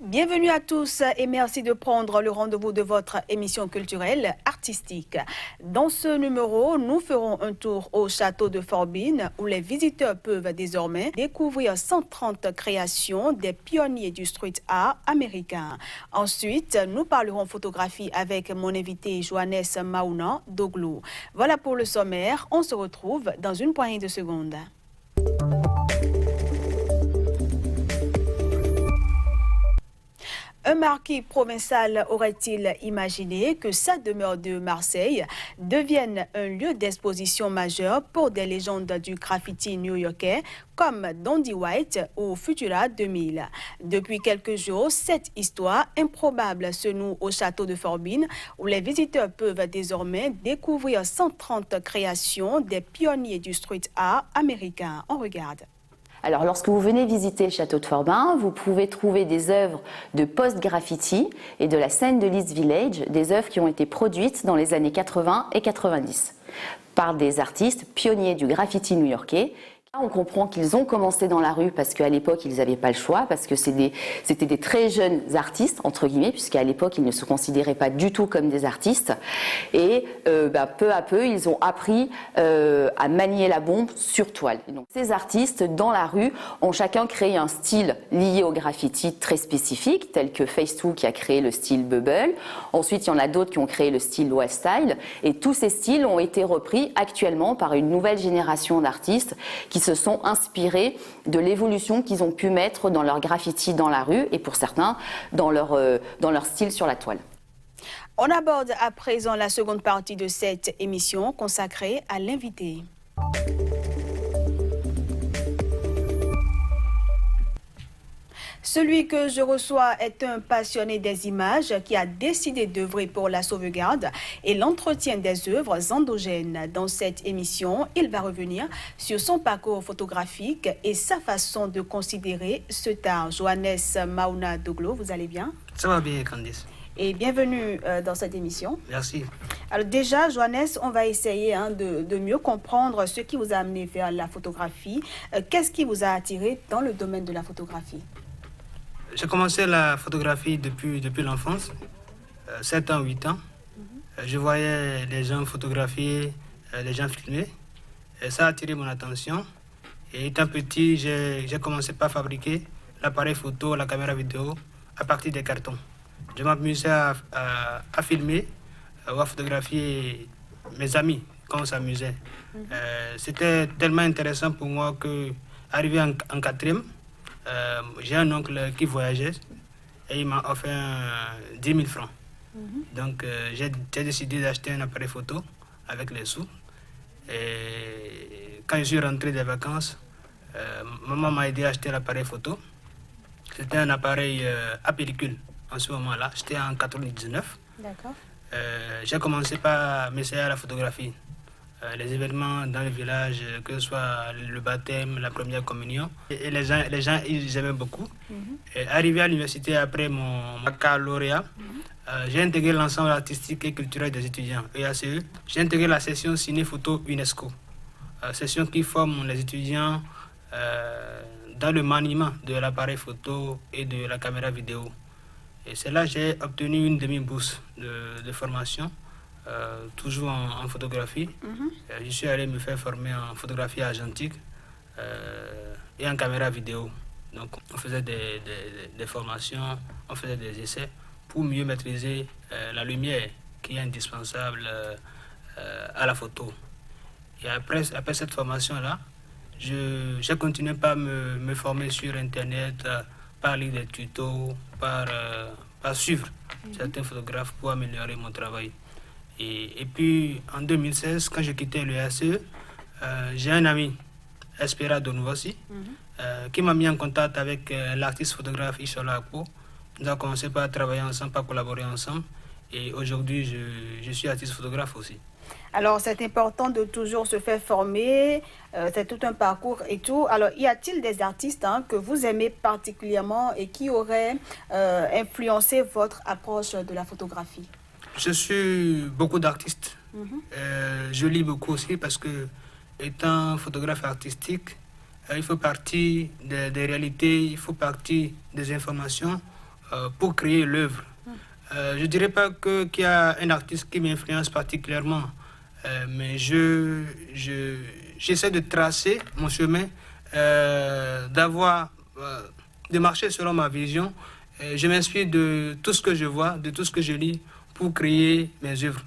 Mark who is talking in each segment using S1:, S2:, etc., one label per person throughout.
S1: Bienvenue à tous et merci de prendre le rendez-vous de votre émission culturelle artistique. Dans ce numéro, nous ferons un tour au château de Forbin où les visiteurs peuvent désormais découvrir 130 créations des pionniers du street art américain. Ensuite, nous parlerons photographie avec mon invité Johannes Mauna Doglou. Voilà pour le sommaire, on se retrouve dans une poignée de secondes. Un marquis provincial aurait-il imaginé que sa demeure de Marseille devienne un lieu d'exposition majeur pour des légendes du graffiti new-yorkais comme Dandy White ou Futura 2000. Depuis quelques jours, cette histoire improbable se noue au château de Forbin où les visiteurs peuvent désormais découvrir 130 créations des pionniers du street art américain. On regarde.
S2: Alors, lorsque vous venez visiter le château de Forbin, vous pouvez trouver des œuvres de post-graffiti et de la scène de l'East Village, des œuvres qui ont été produites dans les années 80 et 90 par des artistes pionniers du graffiti new-yorkais. On comprend qu'ils ont commencé dans la rue parce qu'à l'époque, ils n'avaient pas le choix, parce que c'était des très jeunes artistes, entre guillemets, puisqu'à l'époque, ils ne se considéraient pas du tout comme des artistes. Et peu à peu, ils ont appris à manier la bombe sur toile. Donc, ces artistes, dans la rue, ont chacun créé un style lié au graffiti très spécifique, tel que Face2 qui a créé le style Bubble. Ensuite, il y en a d'autres qui ont créé le style West Style. Et tous ces styles ont été repris actuellement par une nouvelle génération d'artistes qui se sont inspirés de l'évolution qu'ils ont pu mettre dans leur graffiti dans la rue et pour certains dans leur style sur la toile.
S1: On aborde à présent la seconde partie de cette émission consacrée à l'invité. Celui que je reçois est un passionné des images qui a décidé d'œuvrer pour la sauvegarde et l'entretien des œuvres endogènes. Dans cette émission, il va revenir sur son parcours photographique et sa façon de considérer ce art. Johannes Mauna Doglou, vous allez bien?
S3: Ça va bien, Candice.
S1: Et bienvenue dans cette émission.
S3: Merci.
S1: Alors déjà, Johannes, on va essayer de mieux comprendre ce qui vous a amené vers la photographie. Qu'est-ce qui vous a attiré dans le domaine de la photographie?
S3: J'ai commencé la photographie depuis l'enfance, 7 ans, 8 ans. Je voyais les gens photographier, les gens filmer. Et ça a attiré mon attention. Et étant petit, j'ai commencé par fabriquer l'appareil photo, la caméra vidéo à partir des cartons. Je m'amusais à filmer ou à photographier mes amis quand on s'amusait. C'était tellement intéressant pour moi qu'arrivé en quatrième, j'ai un oncle qui voyageait et il m'a offert 10 000 francs. Donc j'ai décidé d'acheter un appareil photo avec les sous. Et quand je suis rentré des vacances, maman m'a aidé à acheter l'appareil photo. C'était un appareil à pellicule en ce moment-là. J'étais en 99.
S1: D'accord.
S3: J'ai commencé par m'essayer à la photographie. Les événements dans le village, que ce soit le baptême, la première communion. Et les gens ils aimaient beaucoup. Et arrivé à l'université après mon baccalauréat, j'ai intégré l'ensemble artistique et culturel des étudiants, EACE. J'ai intégré la section ciné-photo UNESCO, session qui forme les étudiants dans le maniement de l'appareil photo et de la caméra vidéo. Et c'est là que j'ai obtenu une demi-bourse de formation. Toujours en photographie. Je suis allé me faire former en photographie argentique et en caméra vidéo. Donc on faisait des formations, on faisait des essais pour mieux maîtriser la lumière qui est indispensable à la photo. Et après cette formation-là, j'ai continué par me former sur Internet, par lire des tutos, par suivre certains photographes pour améliorer mon travail. Et puis en 2016, quand j'ai quitté l'EACE, j'ai un ami, Espera Donovosi, qui m'a mis en contact avec l'artiste photographe Ishola Akpo. Nous avons commencé par travailler ensemble, par collaborer ensemble. Et aujourd'hui, je suis artiste photographe aussi.
S1: Alors, c'est important de toujours se faire former, c'est tout un parcours et tout. Alors, y a-t-il des artistes que vous aimez particulièrement et qui auraient influencé votre approche de la photographie?
S3: Je suis beaucoup d'artistes. Je lis beaucoup aussi parce que, étant photographe artistique, il faut partir des réalités, il faut partir des informations pour créer l'œuvre. Je ne dirais pas qu'il y a un artiste qui m'influence particulièrement, mais j'essaie de tracer mon chemin, de marcher selon ma vision. Je m'inspire de tout ce que je vois, de tout ce que je lis pour créer mes œuvres.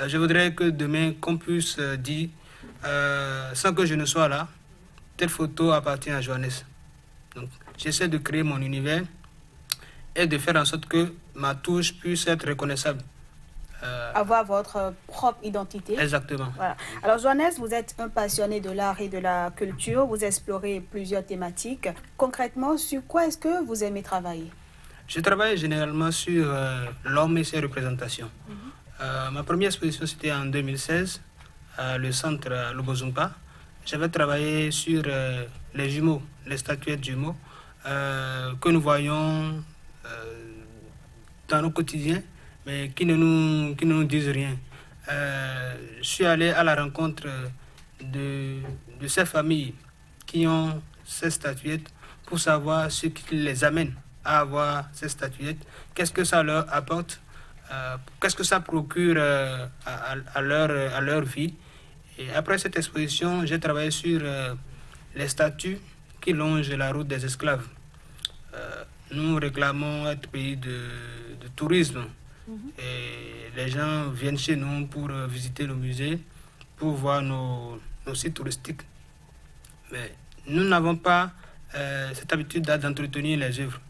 S3: Je voudrais que demain, qu'on puisse dire, sans que je ne sois là, telle photo appartient à Johannes. Donc, j'essaie de créer mon univers et de faire en sorte que ma touche puisse être reconnaissable.
S1: Avoir votre propre identité.
S3: Exactement.
S1: Voilà. Alors, Johannes, vous êtes un passionné de l'art et de la culture. Vous explorez plusieurs thématiques. Concrètement, sur quoi est-ce que vous aimez travailler?
S3: Je travaille généralement sur l'homme et ses représentations. Ma première exposition, c'était en 2016, à le centre Lobozumpa. J'avais travaillé sur les jumeaux, les statuettes jumeaux, que nous voyons dans nos quotidiens, mais qui ne nous disent rien. Je suis allé à la rencontre de ces familles qui ont ces statuettes pour savoir ce qui les amène à avoir ces statuettes, qu'est-ce que ça leur apporte, qu'est-ce que ça procure à leur vie. Et après cette exposition, j'ai travaillé sur les statues qui longent la route des esclaves. Nous réclamons être pays de tourisme. Et les gens viennent chez nous pour visiter le musée, pour voir nos sites touristiques. Mais nous n'avons pas cette habitude d'entretenir les œuvres.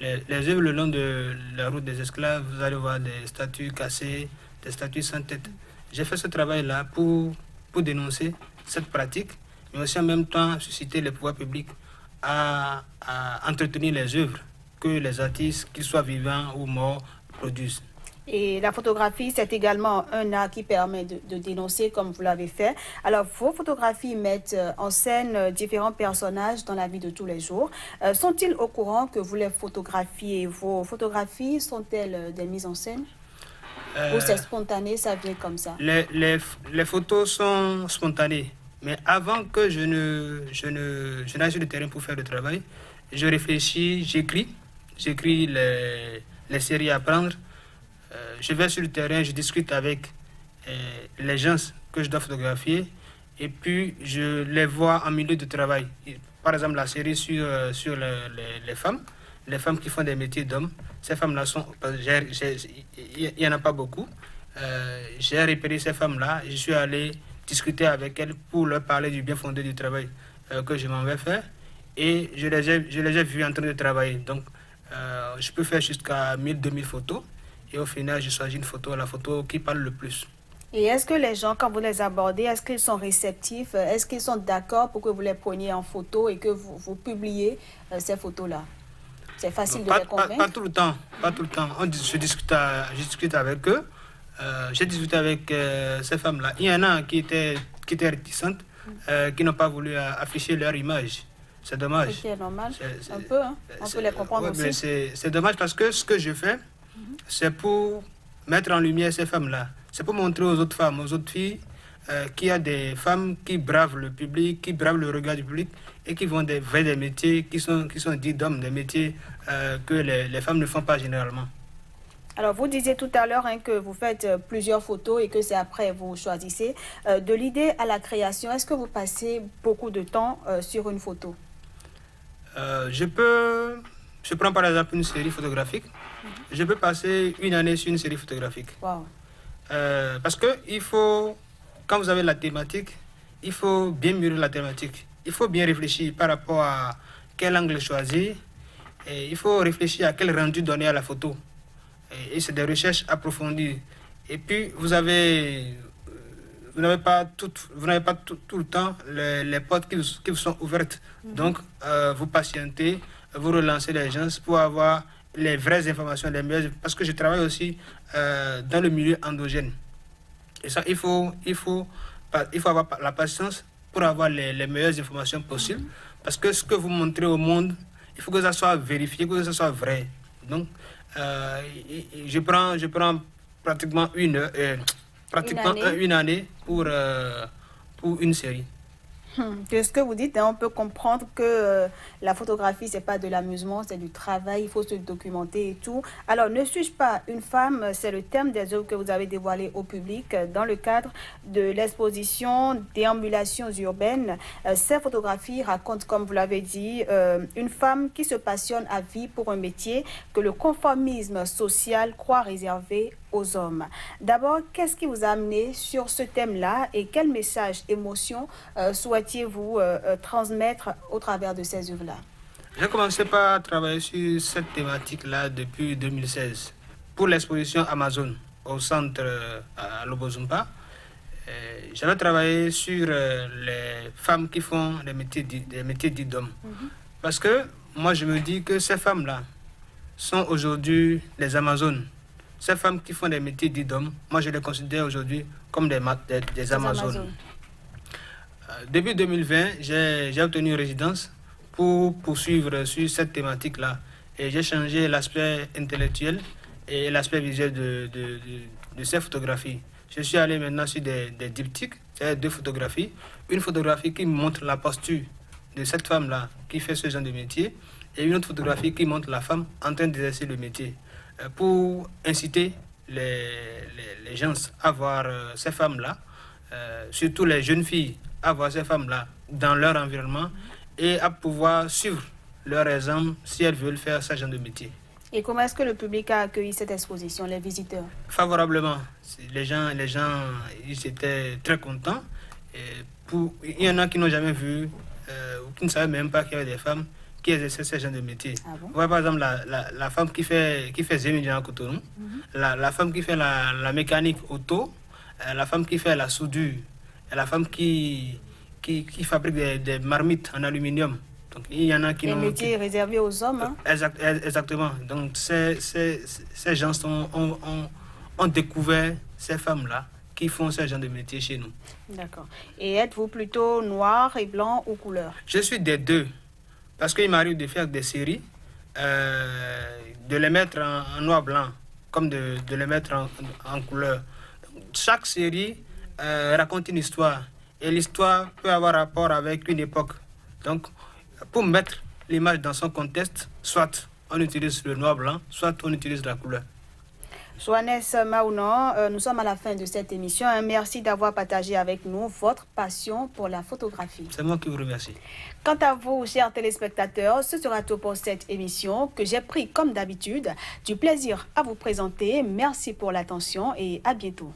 S3: Les œuvres le long de la route des esclaves, vous allez voir des statues cassées, des statues sans tête. J'ai fait ce travail-là pour dénoncer cette pratique, mais aussi en même temps susciter les pouvoirs publics à entretenir les œuvres que les artistes, qu'ils soient vivants ou morts, produisent.
S1: Et la photographie, c'est également un art qui permet de dénoncer comme vous l'avez fait. Alors, vos photographies mettent en scène différents personnages dans la vie de tous les jours. Sont-ils au courant que vous les photographiez? Vos photographies sont-elles des mises en scène? Ou c'est spontané, ça vient comme ça?
S3: Les photos sont spontanées. Mais avant que je n'aille sur le terrain pour faire le travail, je réfléchis, j'écris les séries à prendre. Je vais sur le terrain, je discute avec les gens que je dois photographier et puis je les vois en milieu de travail. Par exemple, la série sur les femmes qui font des métiers d'hommes. Ces femmes-là sont... Il n'y en a pas beaucoup. J'ai repéré ces femmes-là, je suis allé discuter avec elles pour leur parler du bien fondé du travail que je m'en vais faire. Et je les ai vues en train de travailler. Donc, je peux faire jusqu'à 1000-2000 photos. Et au final, je choisis une photo, la photo qui parle le plus.
S1: Et est-ce que les gens, quand vous les abordez, est-ce qu'ils sont réceptifs? Est-ce qu'ils sont d'accord pour que vous les preniez en photo et que vous publiez ces photos-là? C'est facile de les convaincre?
S3: Pas tout le temps. Pas tout le temps. Je discute avec eux. J'ai discuté avec ces femmes-là. Il y en a qui étaient réticentes, qui n'ont pas voulu afficher leur image. C'est dommage.
S1: C'est normal. Un peu, hein? On peut les comprendre aussi.
S3: C'est dommage parce que ce que je fais, c'est pour mettre en lumière ces femmes-là. C'est pour montrer aux autres femmes, aux autres filles, qu'il y a des femmes qui bravent le public, qui bravent le regard du public et qui vont vers des métiers qui sont dits d'hommes, des métiers que les femmes ne font pas généralement.
S1: Alors, vous disiez tout à l'heure que vous faites plusieurs photos et que c'est après vous choisissez. De l'idée à la création, est-ce que vous passez beaucoup de temps sur une photo?
S3: Je prends par exemple une série photographique. Je peux passer une année sur une série photographique.
S1: Wow.
S3: Parce que quand vous avez la thématique, il faut bien mûrir la thématique. Il faut bien réfléchir par rapport à quel angle choisir. Et il faut réfléchir à quel rendu donner à la photo. Et c'est des recherches approfondies. Et puis, vous n'avez pas tout le temps les portes qui vous sont ouvertes. Donc, vous patientez, vous relancez les gens pour avoir les vraies informations, les meilleures, parce que je travaille aussi dans le milieu endogène. Et ça, il faut avoir la patience pour avoir les meilleures informations possibles, parce que ce que vous montrez au monde, il faut que ça soit vérifié, que ça soit vrai. Donc, je prends pratiquement une année pour une série.
S1: De ce que vous dites, hein, on peut comprendre que la photographie, c'est pas de l'amusement, c'est du travail, il faut se documenter et tout. Alors, ne suis-je pas une femme? C'est le thème des œuvres que vous avez dévoilées au public dans le cadre de l'exposition Déambulations urbaines. Ces photographies racontent, comme vous l'avez dit, une femme qui se passionne à vie pour un métier que le conformisme social croit réservé aux hommes. D'abord, qu'est-ce qui vous a amené sur ce thème-là et quel message, émotion souhaitiez-vous transmettre au travers de ces œuvres-là?
S3: J'ai commencé par travailler sur cette thématique-là depuis 2016 pour l'exposition Amazon au centre à Lobozumpa. J'avais travaillé sur les femmes qui font des métiers dits d'hommes. Parce que moi, je me dis que ces femmes-là sont aujourd'hui les Amazones. Ces femmes qui font des métiers dits d'hommes, moi, je les considère aujourd'hui comme des Amazones. Depuis 2020, j'ai obtenu une résidence pour poursuivre sur cette thématique-là. Et j'ai changé l'aspect intellectuel et l'aspect visuel de ces photographies. Je suis allé maintenant sur des diptyques, c'est-à-dire 2 photographies. Une photographie qui montre la posture de cette femme-là qui fait ce genre de métier et une autre photographie qui montre la femme en train d'exercer le métier. Pour inciter les gens à voir ces femmes-là, surtout les jeunes filles, à voir ces femmes-là dans leur environnement et à pouvoir suivre leur exemple si elles veulent faire ce genre de métier.
S1: Et comment est-ce que le public a accueilli cette exposition, les visiteurs?
S3: Favorablement. Les gens, ils étaient très contents. Il y en a qui n'ont jamais vu, ou qui ne savaient même pas qu'il y avait des femmes qui exerçaient ce genre de métier.
S1: Ah bon?
S3: On voit par exemple la femme qui fait Zémidjan Cotonou, la femme qui fait la mécanique auto, la femme qui fait la soudure, et la femme qui fabrique des marmites en aluminium. Donc, il y en a qui
S1: les métiers réservés aux hommes. Hein?
S3: Exactement. Donc, ces gens ont découvert ces femmes-là qui font ce genre de métier chez nous.
S1: D'accord. Et êtes-vous plutôt noir et blanc ou couleur?
S3: Je suis des deux. Parce qu'il m'arrive de faire des séries, de les mettre en noir-blanc, comme de les mettre en couleur. Chaque série raconte une histoire. Et l'histoire peut avoir rapport avec une époque. Donc, pour mettre l'image dans son contexte, soit on utilise le noir-blanc, soit on utilise la couleur.
S1: Johannes Maounan, nous sommes à la fin de cette émission. Merci d'avoir partagé avec nous votre passion pour la photographie.
S3: C'est moi qui vous remercie.
S1: Quant à vous, chers téléspectateurs, ce sera tout pour cette émission que j'ai pris comme d'habitude du plaisir à vous présenter. Merci pour l'attention et à bientôt.